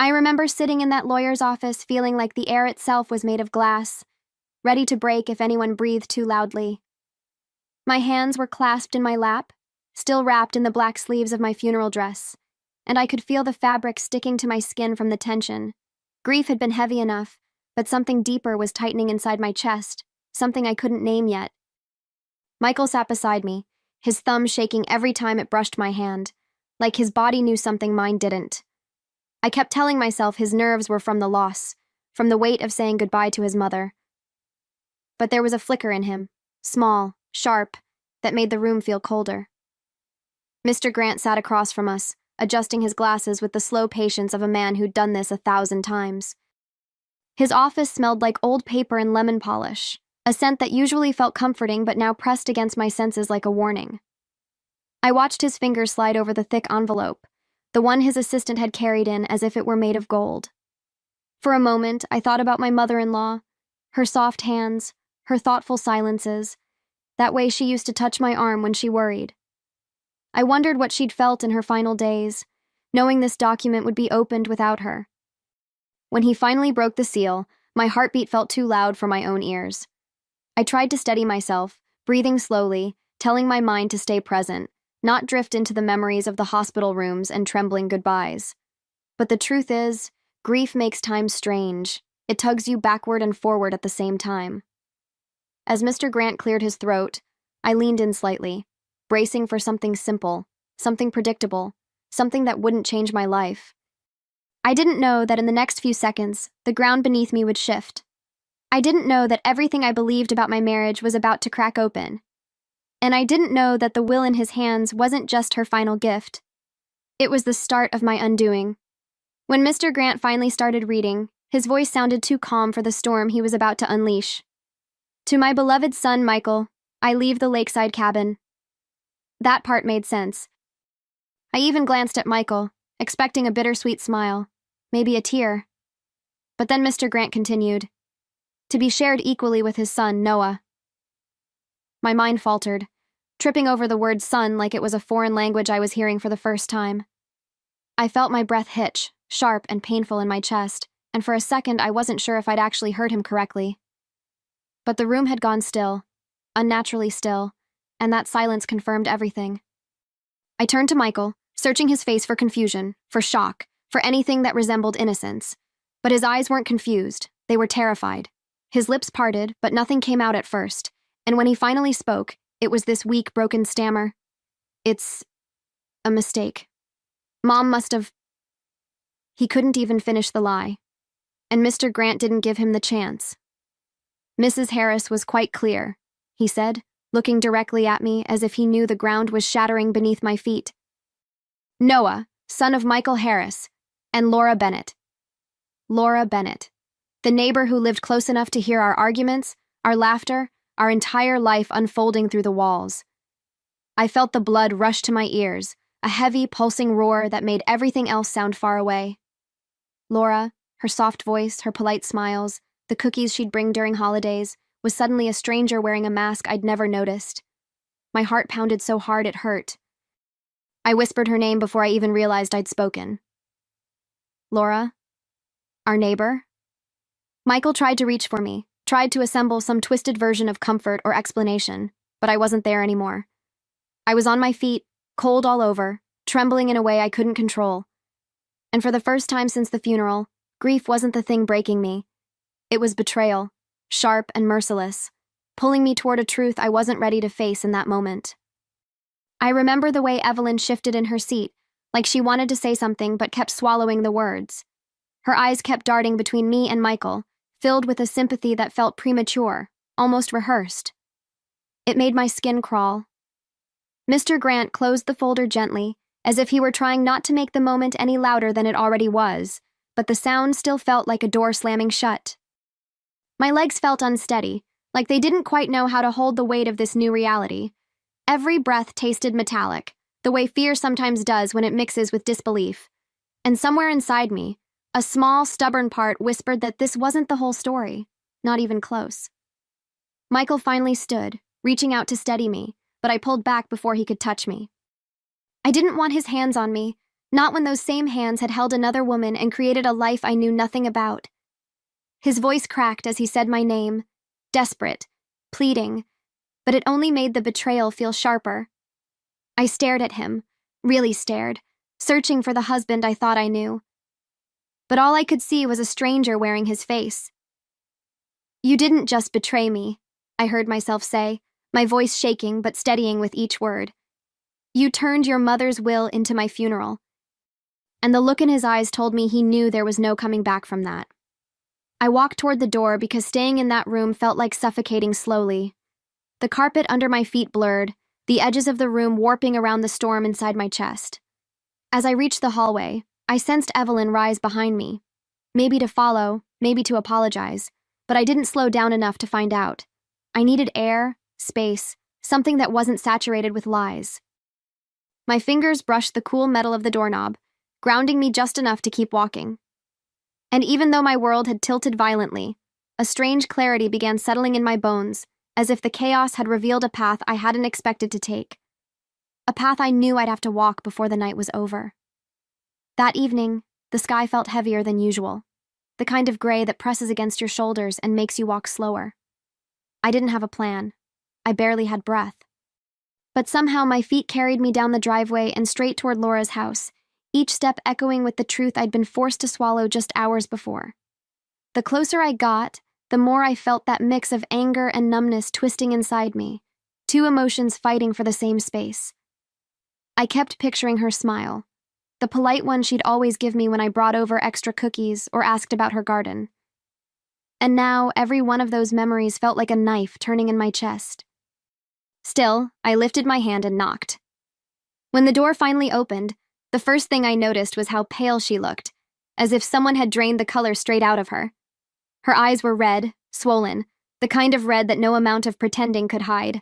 I remember sitting in that lawyer's office feeling like the air itself was made of glass, ready to break if anyone breathed too loudly. My hands were clasped in my lap, still wrapped in the black sleeves of my funeral dress, and I could feel the fabric sticking to my skin from the tension. Grief had been heavy enough, but something deeper was tightening inside my chest, something I couldn't name yet. Michael sat beside me, his thumb shaking every time it brushed my hand, like his body knew something mine didn't. I kept telling myself his nerves were from the loss, from the weight of saying goodbye to his mother. But there was a flicker in him, small, sharp, that made the room feel colder. Mr. Grant sat across from us, adjusting his glasses with the slow patience of a man who'd done this 1,000 times. His office smelled like old paper and lemon polish, a scent that usually felt comforting but now pressed against my senses like a warning. I watched his fingers slide over the thick envelope, the one his assistant had carried in as if it were made of gold. For a moment, I thought about my mother-in-law, her soft hands, her thoughtful silences, that way she used to touch my arm when she worried. I wondered what she'd felt in her final days, knowing this document would be opened without her. When he finally broke the seal, my heartbeat felt too loud for my own ears. I tried to steady myself, breathing slowly, telling my mind to stay present, not drift into the memories of the hospital rooms and trembling goodbyes. But the truth is, grief makes time strange. It tugs you backward and forward at the same time. As Mr. Grant cleared his throat, I leaned in slightly, bracing for something simple, something predictable, something that wouldn't change my life. I didn't know that in the next few seconds, the ground beneath me would shift. I didn't know that everything I believed about my marriage was about to crack open. And I didn't know that the will in his hands wasn't just her final gift. It was the start of my undoing. When Mr. Grant finally started reading, his voice sounded too calm for the storm he was about to unleash. To my beloved son, Michael, I leave the lakeside cabin. That part made sense. I even glanced at Michael, expecting a bittersweet smile, maybe a tear. But then Mr. Grant continued, to be shared equally with his son, Noah. My mind faltered, tripping over the word son like it was a foreign language I was hearing for the first time. I felt my breath hitch, sharp and painful in my chest, and for a second I wasn't sure if I'd actually heard him correctly. But the room had gone still, unnaturally still, and that silence confirmed everything. I turned to Michael, searching his face for confusion, for shock, for anything that resembled innocence. But his eyes weren't confused, they were terrified. His lips parted, but nothing came out at first. And when he finally spoke, it was this weak, broken stammer. It's a mistake. Mom must have... He couldn't even finish the lie. And Mr. Grant didn't give him the chance. Mrs. Harris was quite clear, he said, looking directly at me as if he knew the ground was shattering beneath my feet. Noah, son of Michael Harris, and Laura Bennett. Laura Bennett, the neighbor who lived close enough to hear our arguments, our laughter, our entire life unfolding through the walls. I felt the blood rush to my ears, a heavy, pulsing roar that made everything else sound far away. Laura, her soft voice, her polite smiles, the cookies she'd bring during holidays, was suddenly a stranger wearing a mask I'd never noticed. My heart pounded so hard it hurt. I whispered her name before I even realized I'd spoken. Laura? Our neighbor? Michael tried to reach for me, tried to assemble some twisted version of comfort or explanation, but I wasn't there anymore. I was on my feet, cold all over, trembling in a way I couldn't control. And for the first time since the funeral, grief wasn't the thing breaking me. It was betrayal, sharp and merciless, pulling me toward a truth I wasn't ready to face in that moment. I remember the way Evelyn shifted in her seat, like she wanted to say something but kept swallowing the words. Her eyes kept darting between me and Michael, filled with a sympathy that felt premature, almost rehearsed. It made my skin crawl. Mr. Grant closed the folder gently, as if he were trying not to make the moment any louder than it already was, but the sound still felt like a door slamming shut. My legs felt unsteady, like they didn't quite know how to hold the weight of this new reality. Every breath tasted metallic, the way fear sometimes does when it mixes with disbelief. And somewhere inside me, a small, stubborn part whispered that this wasn't the whole story, not even close. Michael finally stood, reaching out to steady me, but I pulled back before he could touch me. I didn't want his hands on me. Not when those same hands had held another woman and created a life I knew nothing about. His voice cracked as he said my name, desperate, pleading, but it only made the betrayal feel sharper. I stared at him, really stared, searching for the husband I thought I knew. But all I could see was a stranger wearing his face. "You didn't just betray me," I heard myself say, my voice shaking but steadying with each word. "You turned your mother's will into my funeral." And the look in his eyes told me he knew there was no coming back from that. I walked toward the door because staying in that room felt like suffocating slowly. The carpet under my feet blurred, the edges of the room warping around the storm inside my chest. As I reached the hallway, I sensed Evelyn rise behind me. Maybe to follow, maybe to apologize, but I didn't slow down enough to find out. I needed air, space, something that wasn't saturated with lies. My fingers brushed the cool metal of the doorknob, grounding me just enough to keep walking. And even though my world had tilted violently, a strange clarity began settling in my bones, as if the chaos had revealed a path I hadn't expected to take. A path I knew I'd have to walk before the night was over. That evening, the sky felt heavier than usual, the kind of gray that presses against your shoulders and makes you walk slower. I didn't have a plan. I barely had breath. But somehow my feet carried me down the driveway and straight toward Laura's house, each step echoing with the truth I'd been forced to swallow just hours before. The closer I got, the more I felt that mix of anger and numbness twisting inside me, two emotions fighting for the same space. I kept picturing her smile, the polite one she'd always give me when I brought over extra cookies or asked about her garden. And now every one of those memories felt like a knife turning in my chest. Still, I lifted my hand and knocked. When the door finally opened, the first thing I noticed was how pale she looked, as if someone had drained the color straight out of her. Her eyes were red, swollen, the kind of red that no amount of pretending could hide.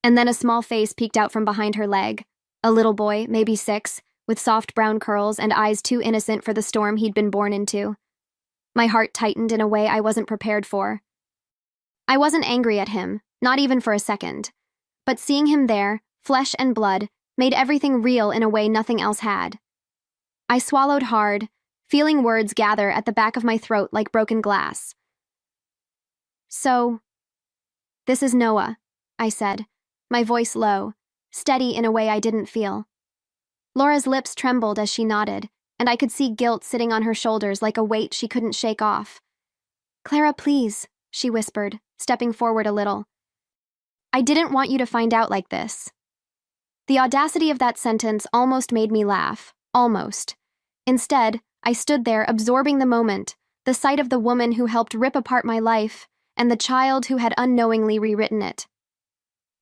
And then a small face peeked out from behind her leg, a little boy, maybe 6, with soft brown curls and eyes too innocent for the storm he'd been born into. My heart tightened in a way I wasn't prepared for. I wasn't angry at him, not even for a second. But seeing him there, flesh and blood, made everything real in a way nothing else had. I swallowed hard, feeling words gather at the back of my throat like broken glass. "So, this is Noah," I said, my voice low, steady in a way I didn't feel. Laura's lips trembled as she nodded, and I could see guilt sitting on her shoulders like a weight she couldn't shake off. "Clara, please," she whispered, stepping forward a little. "I didn't want you to find out like this." The audacity of that sentence almost made me laugh, almost. Instead, I stood there absorbing the moment, the sight of the woman who helped rip apart my life, and the child who had unknowingly rewritten it.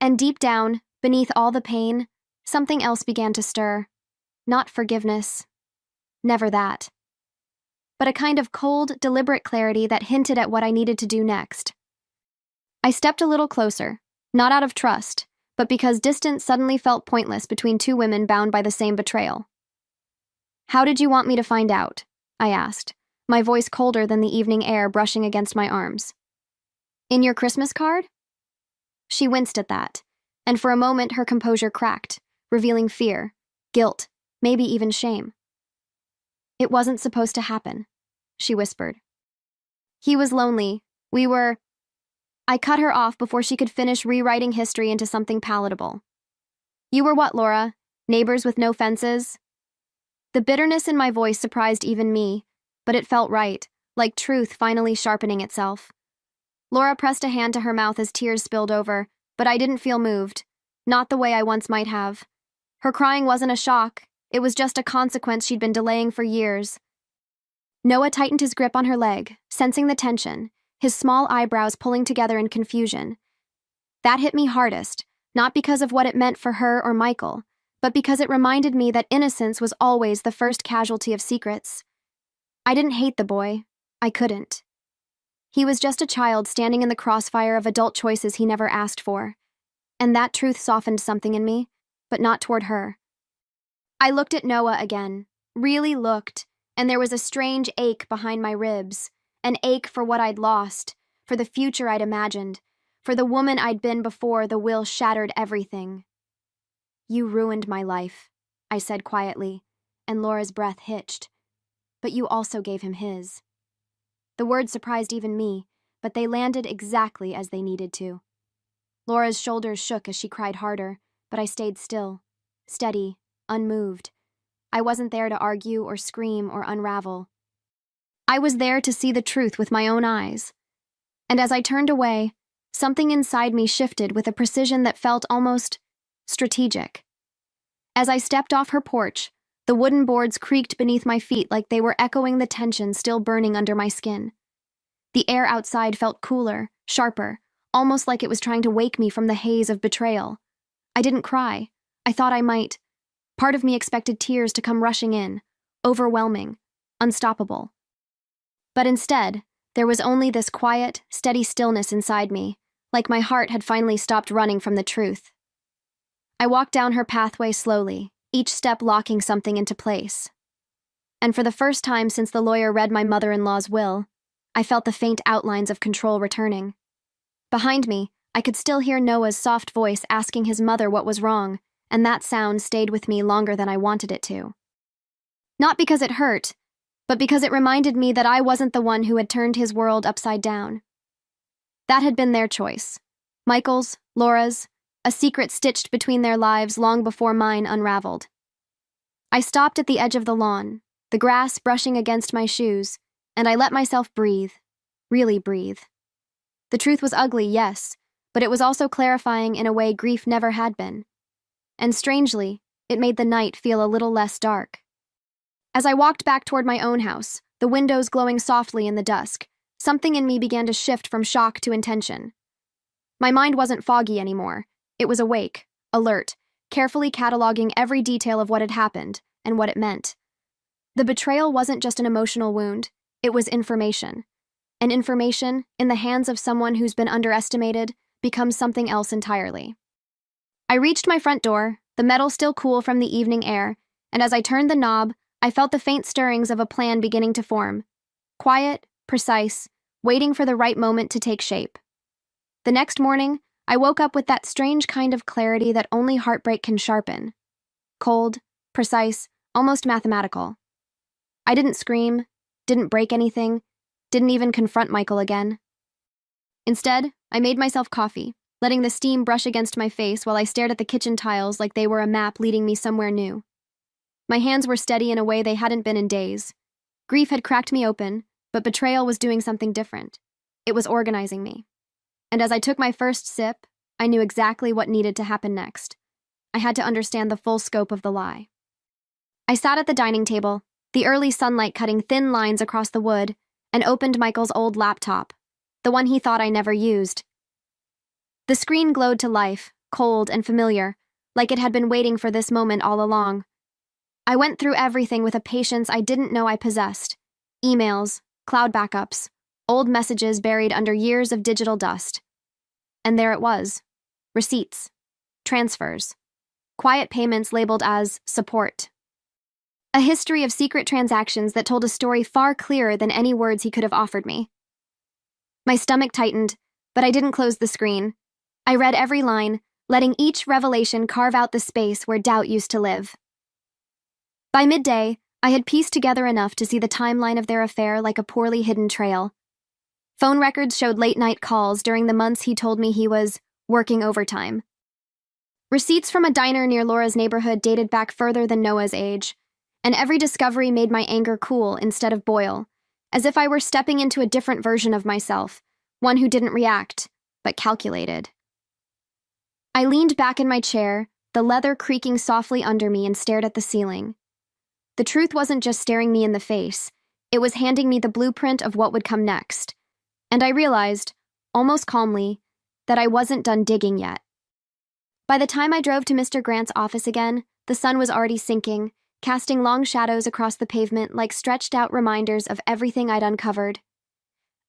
And deep down, beneath all the pain, something else began to stir. Not forgiveness. Never that. But a kind of cold, deliberate clarity that hinted at what I needed to do next. I stepped a little closer, not out of trust, but because distance suddenly felt pointless between two women bound by the same betrayal. "How did you want me to find out?" I asked, my voice colder than the evening air brushing against my arms. "In your Christmas card?" She winced at that, and for a moment her composure cracked, revealing fear, guilt, maybe even shame. "It wasn't supposed to happen," she whispered. "He was lonely. We were—" I cut her off before she could finish rewriting history into something palatable. "You were what, Laura? Neighbors with no fences?" The bitterness in my voice surprised even me, but it felt right, like truth finally sharpening itself. Laura pressed a hand to her mouth as tears spilled over, but I didn't feel moved, not the way I once might have. Her crying wasn't a shock, it was just a consequence she'd been delaying for years. Noah tightened his grip on her leg, sensing the tension, his small eyebrows pulling together in confusion. That hit me hardest, not because of what it meant for her or Michael, but because it reminded me that innocence was always the first casualty of secrets. I didn't hate the boy. I couldn't. He was just a child standing in the crossfire of adult choices he never asked for. And that truth softened something in me, but not toward her. I looked at Noah again, really looked, and there was a strange ache behind my ribs, an ache for what I'd lost, for the future I'd imagined, for the woman I'd been before the will shattered everything. "You ruined my life," I said quietly, and Laura's breath hitched. But you also gave him his. The words surprised even me, but they landed exactly as they needed to. Laura's shoulders shook as she cried harder, but I stayed still, steady, unmoved. I wasn't there to argue or scream or unravel. I was there to see the truth with my own eyes. And as I turned away, something inside me shifted with a precision that felt almost strategic. As I stepped off her porch, the wooden boards creaked beneath my feet like they were echoing the tension still burning under my skin. The air outside felt cooler, sharper, almost like it was trying to wake me from the haze of betrayal. I didn't cry. I thought I might. Part of me expected tears to come rushing in, overwhelming, unstoppable. But instead, there was only this quiet, steady stillness inside me, like my heart had finally stopped running from the truth. I walked down her pathway slowly, each step locking something into place. And for the first time since the lawyer read my mother-in-law's will, I felt the faint outlines of control returning. Behind me, I could still hear Noah's soft voice asking his mother what was wrong, and that sound stayed with me longer than I wanted it to. Not because it hurt, but because it reminded me that I wasn't the one who had turned his world upside down. That had been their choice. Michael's, Laura's, a secret stitched between their lives long before mine unraveled. I stopped at the edge of the lawn, the grass brushing against my shoes, and I let myself breathe, really breathe. The truth was ugly, yes, but it was also clarifying in a way grief never had been. And strangely, it made the night feel a little less dark. As I walked back toward my own house, the windows glowing softly in the dusk, something in me began to shift from shock to intention. My mind wasn't foggy anymore. It was awake, alert, carefully cataloging every detail of what had happened and what it meant. The betrayal wasn't just an emotional wound, it was information. And information, in the hands of someone who's been underestimated, becomes something else entirely. I reached my front door, the metal still cool from the evening air, and as I turned the knob, I felt the faint stirrings of a plan beginning to form. Quiet, precise, waiting for the right moment to take shape. The next morning, I woke up with that strange kind of clarity that only heartbreak can sharpen. Cold, precise, almost mathematical. I didn't scream, didn't break anything, didn't even confront Michael again. Instead, I made myself coffee, letting the steam brush against my face while I stared at the kitchen tiles like they were a map leading me somewhere new. My hands were steady in a way they hadn't been in days. Grief had cracked me open, but betrayal was doing something different. It was organizing me. And as I took my first sip, I knew exactly what needed to happen next. I had to understand the full scope of the lie. I sat at the dining table, the early sunlight cutting thin lines across the wood, and opened Michael's old laptop, the one he thought I never used. The screen glowed to life, cold and familiar, like it had been waiting for this moment all along. I went through everything with a patience I didn't know I possessed. Emails, cloud backups, old messages buried under years of digital dust. And there it was. Receipts. Transfers. Quiet payments labeled as support. A history of secret transactions that told a story far clearer than any words he could have offered me. My stomach tightened, but I didn't close the screen. I read every line, letting each revelation carve out the space where doubt used to live. By midday, I had pieced together enough to see the timeline of their affair like a poorly hidden trail. Phone records showed late-night calls during the months he told me he was working overtime. Receipts from a diner near Laura's neighborhood dated back further than Noah's age, and every discovery made my anger cool instead of boil, as if I were stepping into a different version of myself, one who didn't react, but calculated. I leaned back in my chair, the leather creaking softly under me, and stared at the ceiling. The truth wasn't just staring me in the face, it was handing me the blueprint of what would come next. And I realized, almost calmly, that I wasn't done digging yet. By the time I drove to Mr. Grant's office again, the sun was already sinking, casting long shadows across the pavement like stretched-out reminders of everything I'd uncovered.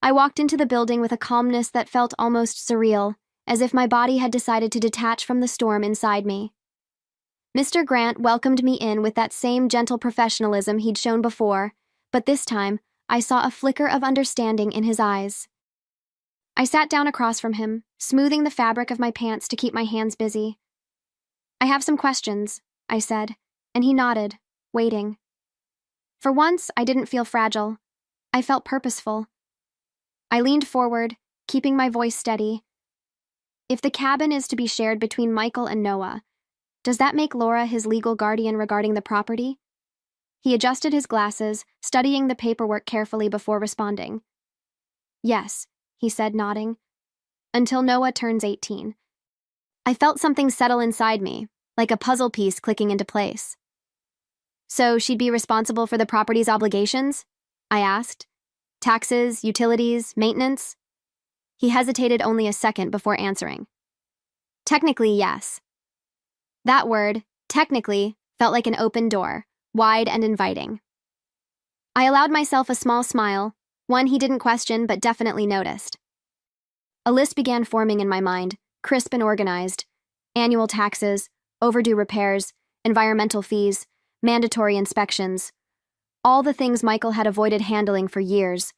I walked into the building with a calmness that felt almost surreal, as if my body had decided to detach from the storm inside me. Mr. Grant welcomed me in with that same gentle professionalism he'd shown before, but this time, I saw a flicker of understanding in his eyes. I sat down across from him, smoothing the fabric of my pants to keep my hands busy. "I have some questions," I said, and he nodded, waiting. For once, I didn't feel fragile. I felt purposeful. I leaned forward, keeping my voice steady. If the cabin is to be shared between Michael and Noah, does that make Laura his legal guardian regarding the property? He adjusted his glasses, studying the paperwork carefully before responding. Yes, he said, nodding. Until Noah turns 18. I felt something settle inside me, like a puzzle piece clicking into place. So she'd be responsible for the property's obligations? I asked. Taxes, utilities, maintenance? He hesitated only a second before answering. Technically, yes. That word, technically, felt like an open door, wide and inviting. I allowed myself a small smile, one he didn't question but definitely noticed. A list began forming in my mind, crisp and organized. Annual taxes, overdue repairs, environmental fees, mandatory inspections. All the things Michael had avoided handling for years.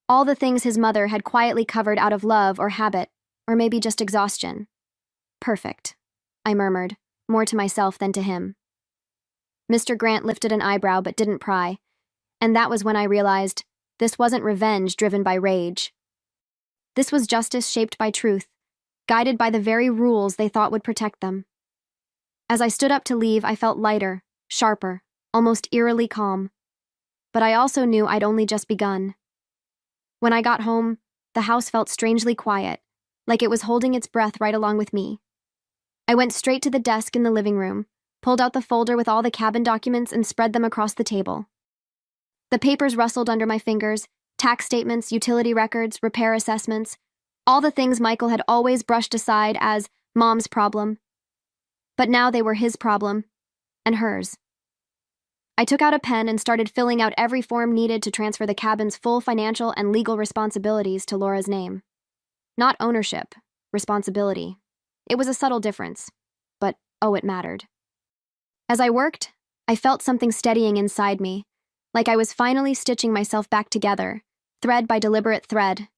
All the things his mother had quietly covered out of love or habit, or maybe just exhaustion. Perfect, I murmured, more to myself than to him. Mr. Grant lifted an eyebrow but didn't pry, and that was when I realized this wasn't revenge driven by rage. This was justice shaped by truth, guided by the very rules they thought would protect them. As I stood up to leave, I felt lighter, sharper, almost eerily calm. But I also knew I'd only just begun. When I got home, the house felt strangely quiet, like it was holding its breath right along with me. I went straight to the desk in the living room, pulled out the folder with all the cabin documents and spread them across the table. The papers rustled under my fingers, tax statements, utility records, repair assessments, all the things Michael had always brushed aside as Mom's problem. But now they were his problem, and hers. I took out a pen and started filling out every form needed to transfer the cabin's full financial and legal responsibilities to Laura's name. Not ownership, responsibility. It was a subtle difference, but oh, it mattered. As I worked, I felt something steadying inside me, like I was finally stitching myself back together, thread by deliberate thread.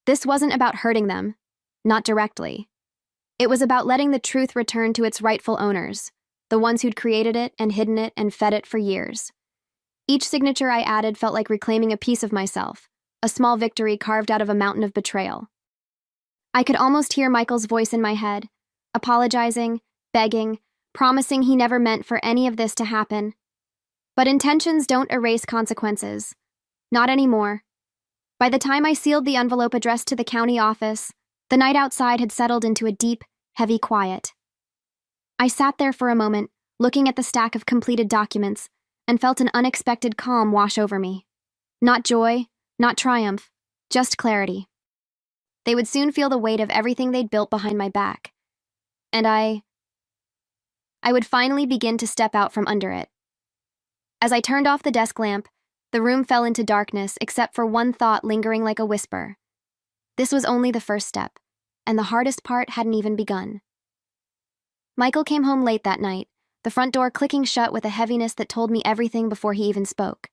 This wasn't about hurting them, not directly. It was about letting the truth return to its rightful owners, the ones who'd created it and hidden it and fed it for years. Each signature I added felt like reclaiming a piece of myself, a small victory carved out of a mountain of betrayal. I could almost hear Michael's voice in my head, apologizing, begging, promising he never meant for any of this to happen. But intentions don't erase consequences. Not anymore. By the time I sealed the envelope addressed to the county office, the night outside had settled into a deep, heavy quiet. I sat there for a moment, looking at the stack of completed documents, and felt an unexpected calm wash over me. Not joy, not triumph, just clarity. They would soon feel the weight of everything they'd built behind my back. And I would finally begin to step out from under it. As I turned off the desk lamp, the room fell into darkness except for one thought lingering like a whisper. This was only the first step, and the hardest part hadn't even begun. Michael came home late that night, the front door clicking shut with a heaviness that told me everything before he even spoke.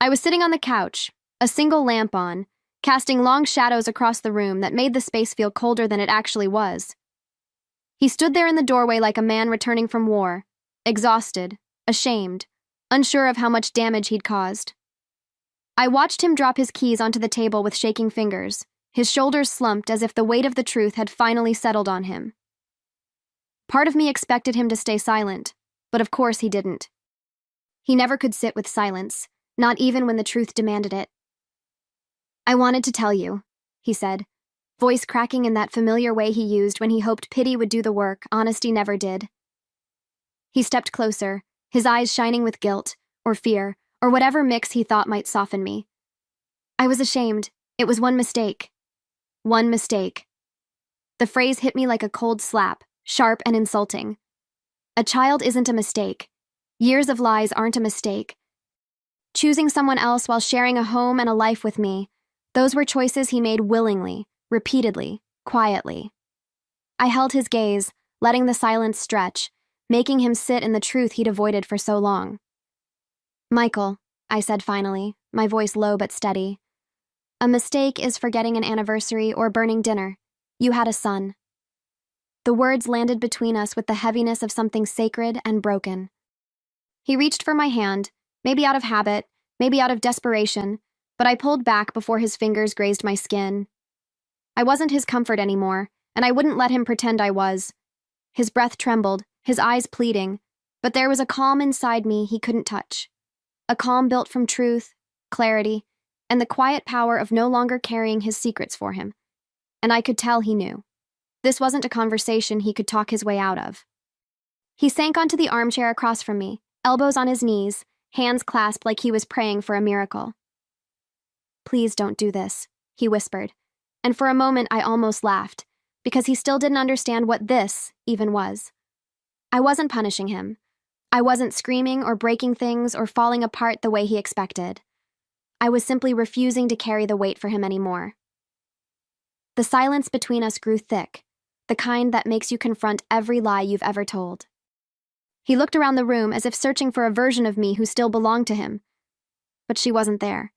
I was sitting on the couch, a single lamp on, casting long shadows across the room that made the space feel colder than it actually was. He stood there in the doorway like a man returning from war, exhausted, ashamed, unsure of how much damage he'd caused. I watched him drop his keys onto the table with shaking fingers, his shoulders slumped as if the weight of the truth had finally settled on him. Part of me expected him to stay silent, but of course he didn't. He never could sit with silence, not even when the truth demanded it. I wanted to tell you, he said, voice cracking in that familiar way he used when he hoped pity would do the work honesty never did. He stepped closer, his eyes shining with guilt, or fear, or whatever mix he thought might soften me. I was ashamed. It was one mistake. One mistake. The phrase hit me like a cold slap, sharp and insulting. A child isn't a mistake. Years of lies aren't a mistake. Choosing someone else while sharing a home and a life with me, those were choices he made willingly, repeatedly, quietly. I held his gaze, letting the silence stretch, making him sit in the truth he'd avoided for so long. Michael, I said finally, my voice low but steady. A mistake is forgetting an anniversary or burning dinner. You had a son. The words landed between us with the heaviness of something sacred and broken. He reached for my hand, Maybe out of habit, maybe out of desperation, but I pulled back before his fingers grazed my skin. I wasn't his comfort anymore, and I wouldn't let him pretend I was. His breath trembled, his eyes pleading, but there was a calm inside me he couldn't touch. A calm built from truth, clarity, and the quiet power of no longer carrying his secrets for him. And I could tell he knew. This wasn't a conversation he could talk his way out of. He sank onto the armchair across from me, elbows on his knees, hands clasped like he was praying for a miracle. "Please don't do this," he whispered, and for a moment I almost laughed, because he still didn't understand what this even was. I wasn't punishing him. I wasn't screaming or breaking things or falling apart the way he expected. I was simply refusing to carry the weight for him anymore. The silence between us grew thick, the kind that makes you confront every lie you've ever told. He looked around the room as if searching for a version of me who still belonged to him, but she wasn't there.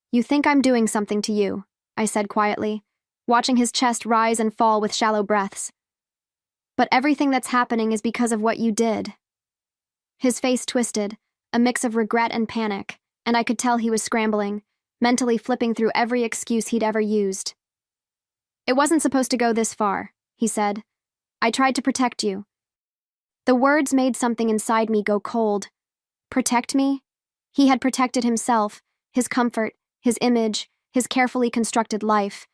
"You think I'm doing something to you," I said quietly, watching his chest rise and fall with shallow breaths. "But everything that's happening is because of what you did." His face twisted, a mix of regret and panic, and I could tell he was scrambling, mentally flipping through every excuse he'd ever used. "It wasn't supposed to go this far," he said. "I tried to protect you." The words made something inside me go cold. Protect me? He had protected himself, his comfort, his image, his carefully constructed life.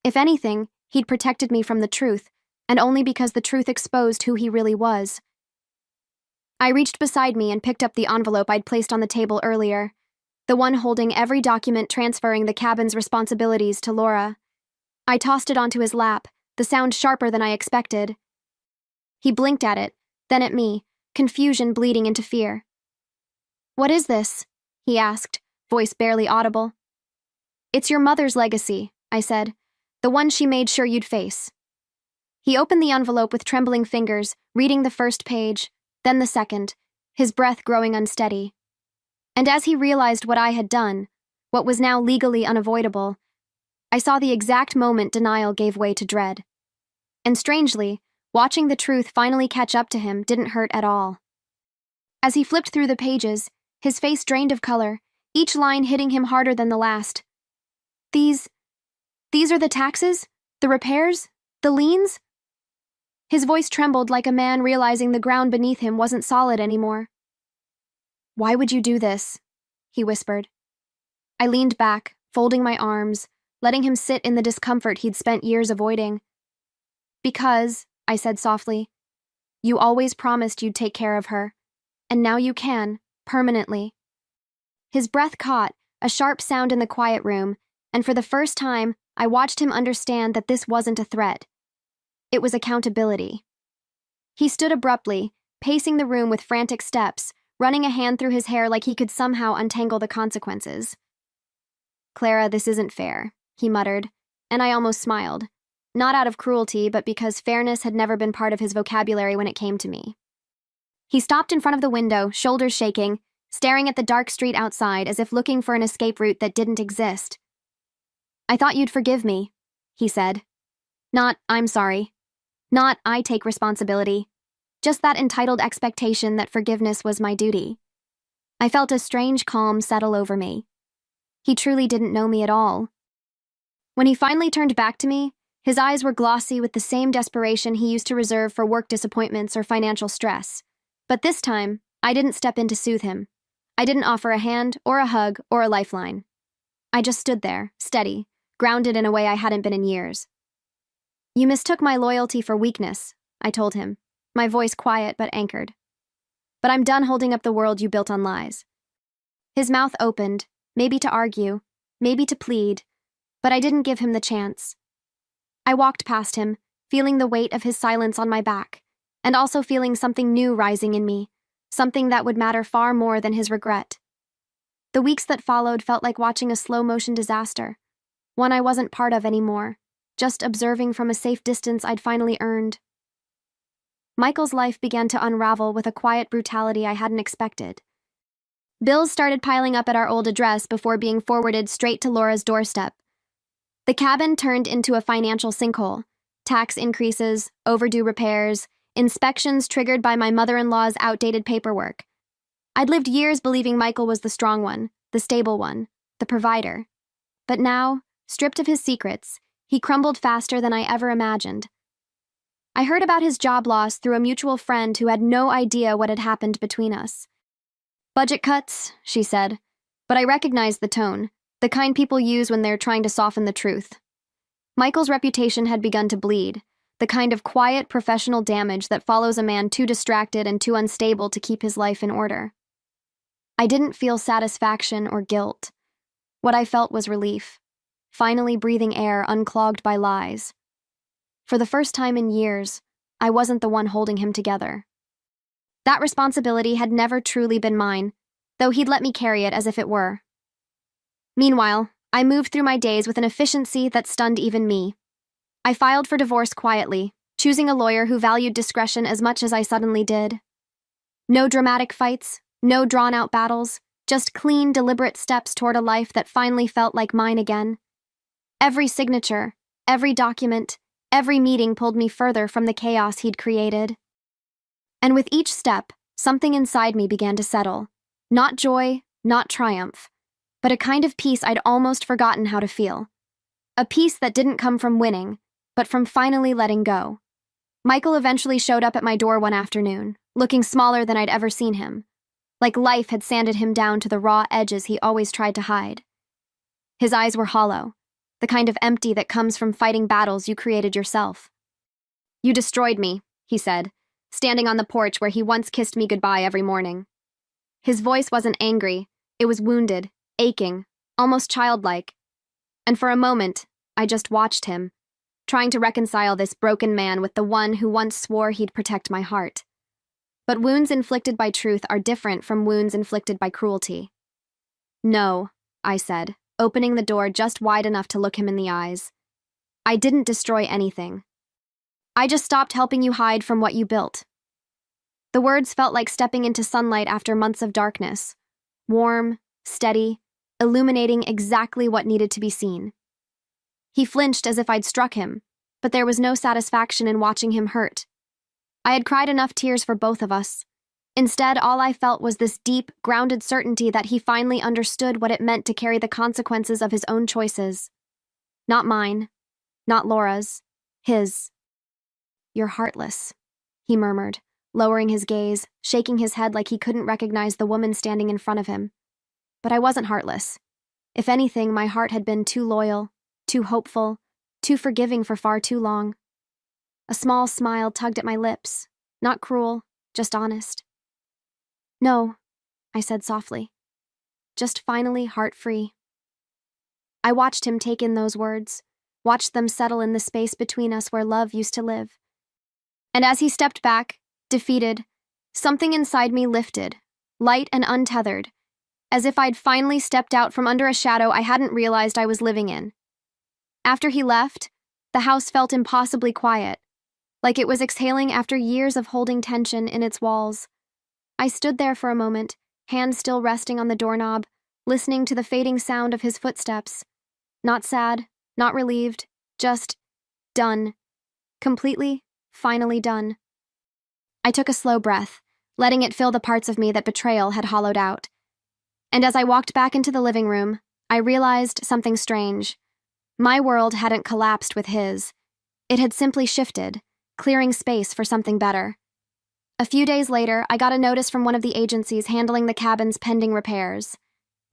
If anything, he'd protected me from the truth, and only because the truth exposed who he really was. I reached beside me and picked up the envelope I'd placed on the table earlier, the one holding every document transferring the cabin's responsibilities to Laura. I tossed it onto his lap, the sound sharper than I expected. He blinked at it, then at me, confusion bleeding into fear. "What is this?" he asked, voice barely audible. "It's your mother's legacy," I said, "the one she made sure you'd face." He opened the envelope with trembling fingers, reading the first page, then the second, his breath growing unsteady. And as he realized what I had done, what was now legally unavoidable, I saw the exact moment denial gave way to dread. And strangely, watching the truth finally catch up to him didn't hurt at all. As he flipped through the pages, his face drained of color, each line hitting him harder than the last. These are the taxes? The repairs? The liens?" His voice trembled like a man realizing the ground beneath him wasn't solid anymore. "Why would you do this?" he whispered. I leaned back, folding my arms, letting him sit in the discomfort he'd spent years avoiding. "Because," I said softly, "you always promised you'd take care of her, and now you can, permanently." His breath caught, a sharp sound in the quiet room, and for the first time, I watched him understand that this wasn't a threat. It was accountability. He stood abruptly, pacing the room with frantic steps, running a hand through his hair like he could somehow untangle the consequences. "Clara, this isn't fair," he muttered, and I almost smiled. Not out of cruelty, but because fairness had never been part of his vocabulary when it came to me. He stopped in front of the window, shoulders shaking, staring at the dark street outside as if looking for an escape route that didn't exist. "I thought you'd forgive me," he said. Not, "I'm sorry." Not, "I take responsibility." Just that entitled expectation that forgiveness was my duty. I felt a strange calm settle over me. He truly didn't know me at all. When he finally turned back to me, his eyes were glossy with the same desperation he used to reserve for work disappointments or financial stress. But this time, I didn't step in to soothe him. I didn't offer a hand or a hug or a lifeline. I just stood there, steady, grounded in a way I hadn't been in years. "You mistook my loyalty for weakness," I told him, my voice quiet but anchored. "But I'm done holding up the world you built on lies." His mouth opened, maybe to argue, maybe to plead, but I didn't give him the chance. I walked past him, feeling the weight of his silence on my back, and also feeling something new rising in me, something that would matter far more than his regret. The weeks that followed felt like watching a slow-motion disaster, one I wasn't part of anymore, just observing from a safe distance I'd finally earned. Michael's life began to unravel with a quiet brutality I hadn't expected. Bills started piling up at our old address before being forwarded straight to Laura's doorstep. The cabin turned into a financial sinkhole. Tax increases, overdue repairs, inspections triggered by my mother-in-law's outdated paperwork. I'd lived years believing Michael was the strong one, the stable one, the provider. But now, stripped of his secrets, he crumbled faster than I ever imagined. I heard about his job loss through a mutual friend who had no idea what had happened between us. "Budget cuts," she said, but I recognized the tone, the kind people use when they're trying to soften the truth. Michael's reputation had begun to bleed, the kind of quiet, professional damage that follows a man too distracted and too unstable to keep his life in order. I didn't feel satisfaction or guilt. What I felt was relief, finally breathing air unclogged by lies. For the first time in years, I wasn't the one holding him together. That responsibility had never truly been mine, though he'd let me carry it as if it were. Meanwhile, I moved through my days with an efficiency that stunned even me. I filed for divorce quietly, choosing a lawyer who valued discretion as much as I suddenly did. No dramatic fights, no drawn-out battles, just clean, deliberate steps toward a life that finally felt like mine again. Every signature, every document, every meeting pulled me further from the chaos he'd created. And with each step, something inside me began to settle. Not joy, not triumph, but a kind of peace I'd almost forgotten how to feel. A peace that didn't come from winning, but from finally letting go. Michael eventually showed up at my door one afternoon, looking smaller than I'd ever seen him, like life had sanded him down to the raw edges he always tried to hide. His eyes were hollow, the kind of empty that comes from fighting battles you created yourself. "You destroyed me," he said, standing on the porch where he once kissed me goodbye every morning. His voice wasn't angry, it was wounded, aching, almost childlike. And for a moment, I just watched him, trying to reconcile this broken man with the one who once swore he'd protect my heart. But wounds inflicted by truth are different from wounds inflicted by cruelty. "No," I said, opening the door just wide enough to look him in the eyes. "I didn't destroy anything. I just stopped helping you hide from what you built." The words felt like stepping into sunlight after months of darkness, warm, steady, illuminating exactly what needed to be seen. He flinched as if I'd struck him, but there was no satisfaction in watching him hurt. I had cried enough tears for both of us. Instead, all I felt was this deep, grounded certainty that he finally understood what it meant to carry the consequences of his own choices. Not mine, not Laura's, his. "You're heartless," he murmured, lowering his gaze, shaking his head like he couldn't recognize the woman standing in front of him. But I wasn't heartless. If anything, my heart had been too loyal, too hopeful, too forgiving for far too long. A small smile tugged at my lips, not cruel, just honest. "No," I said softly. "Just finally heart-free." I watched him take in those words, watched them settle in the space between us where love used to live. And as he stepped back, defeated, something inside me lifted, light and untethered, as if I'd finally stepped out from under a shadow I hadn't realized I was living in. After he left, the house felt impossibly quiet, like it was exhaling after years of holding tension in its walls. I stood there for a moment, hand still resting on the doorknob, listening to the fading sound of his footsteps. Not sad, not relieved, just done. Completely, finally done. I took a slow breath, letting it fill the parts of me that betrayal had hollowed out. And as I walked back into the living room, I realized something strange. My world hadn't collapsed with his. It had simply shifted, clearing space for something better. A few days later, I got a notice from one of the agencies handling the cabin's pending repairs.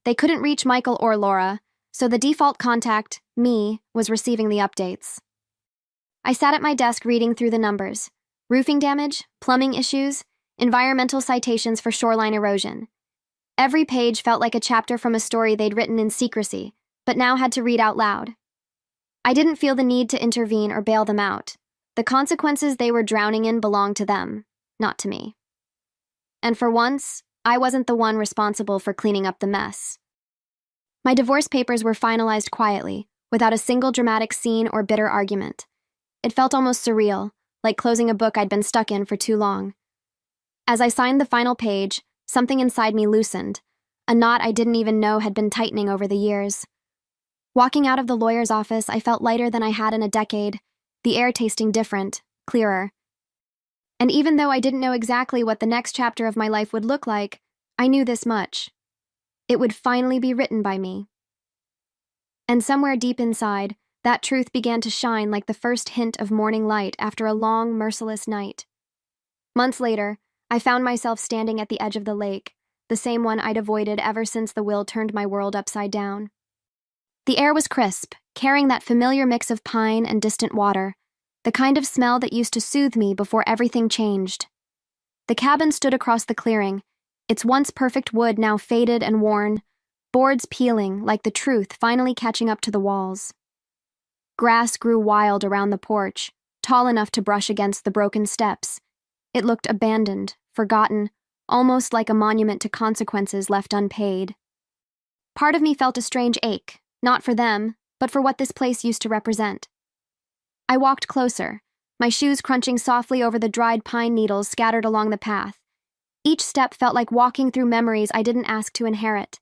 They couldn't reach Michael or Laura, so the default contact, me, was receiving the updates. I sat at my desk reading through the numbers. Roofing damage, plumbing issues, environmental citations for shoreline erosion. Every page felt like a chapter from a story they'd written in secrecy, but now had to read out loud. I didn't feel the need to intervene or bail them out. The consequences they were drowning in belonged to them, not to me. And for once, I wasn't the one responsible for cleaning up the mess. My divorce papers were finalized quietly, without a single dramatic scene or bitter argument. It felt almost surreal, like closing a book I'd been stuck in for too long. As I signed the final page, something inside me loosened, a knot I didn't even know had been tightening over the years. Walking out of the lawyer's office, I felt lighter than I had in a decade, the air tasting different, clearer. And even though I didn't know exactly what the next chapter of my life would look like, I knew this much. It would finally be written by me. And somewhere deep inside, that truth began to shine like the first hint of morning light after a long, merciless night. Months later, I found myself standing at the edge of the lake, the same one I'd avoided ever since the will turned my world upside down. The air was crisp, carrying that familiar mix of pine and distant water, the kind of smell that used to soothe me before everything changed. The cabin stood across the clearing, its once perfect wood now faded and worn, boards peeling like the truth finally catching up to the walls. Grass grew wild around the porch, tall enough to brush against the broken steps. It looked abandoned, forgotten, almost like a monument to consequences left unpaid. Part of me felt a strange ache, not for them, but for what this place used to represent. I walked closer, my shoes crunching softly over the dried pine needles scattered along the path. Each step felt like walking through memories I didn't ask to inherit.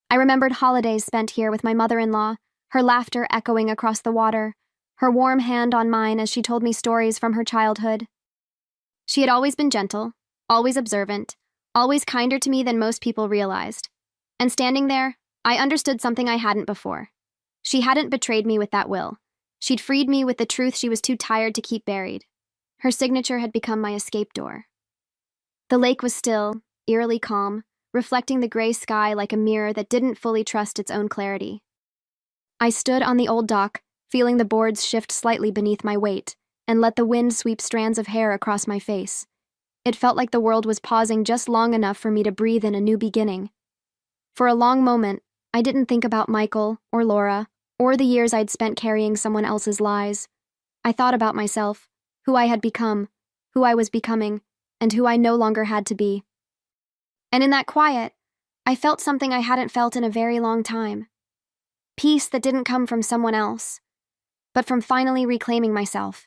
I remembered holidays spent here with my mother-in-law, her laughter echoing across the water, her warm hand on mine as she told me stories from her childhood. She had always been gentle, always observant, always kinder to me than most people realized. And standing there, I understood something I hadn't before. She hadn't betrayed me with that will. She'd freed me with the truth she was too tired to keep buried. Her signature had become my escape door. The lake was still, eerily calm, reflecting the gray sky like a mirror that didn't fully trust its own clarity. I stood on the old dock, feeling the boards shift slightly beneath my weight, and let the wind sweep strands of hair across my face. It felt like the world was pausing just long enough for me to breathe in a new beginning. For a long moment, I didn't think about Michael or Laura or the years I'd spent carrying someone else's lies. I thought about myself, who I had become, who I was becoming, and who I no longer had to be. And in that quiet, I felt something I hadn't felt in a very long time. Peace that didn't come from someone else, but from finally reclaiming myself.